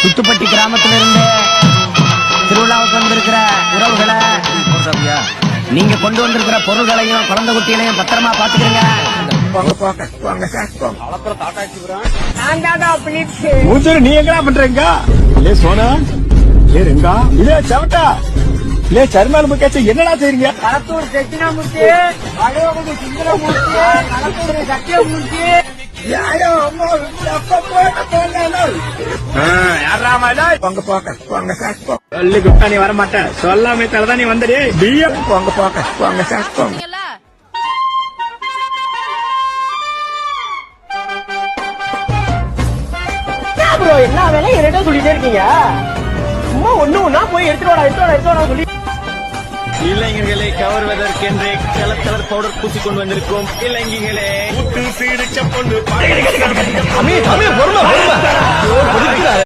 குத்துப்பட்டி கிராமத்திலிருந்து திருவிழாவுக்கு வந்திருக்கிற உறவுகளை நீங்க கொண்டு வந்திருக்கிற பொருள்களையும் குழந்தை குட்டிகளையும் பத்திரமா பாத்துக்கிறீங்க. நீ எங்கடா பண்றீங்க? இல்ல சோனா, இல்ல ரெங்கா, இல்ல சவட்டா, இல்ல சர்மான் முக்கியாச்சும் என்னடா செய்றீங்க? களத்தூர் தட்சிணாமூர்த்தி, அழகுடி சுந்தரமூர்த்தி, களத்தூர் சத்தியமூர்த்தி. நீ வர மாட்டேன் சொல்லாமே தலதான் நீ வந்தடி போங்க போங்க போங்க சாப்பிட்டோம். என்ன வேலை என்னட்ட சொல்லிட்டே இருக்கீங்க? சும்மா ஒண்ணு போய் எடுத்துடா சொல்லி. இளைஞர்களை கவர்வதற்கென்றே கலர் பவுடர் பூசிக்கொண்டு வந்திருக்கும் இளைஞர்களே சீடிச்ச பொண்ணு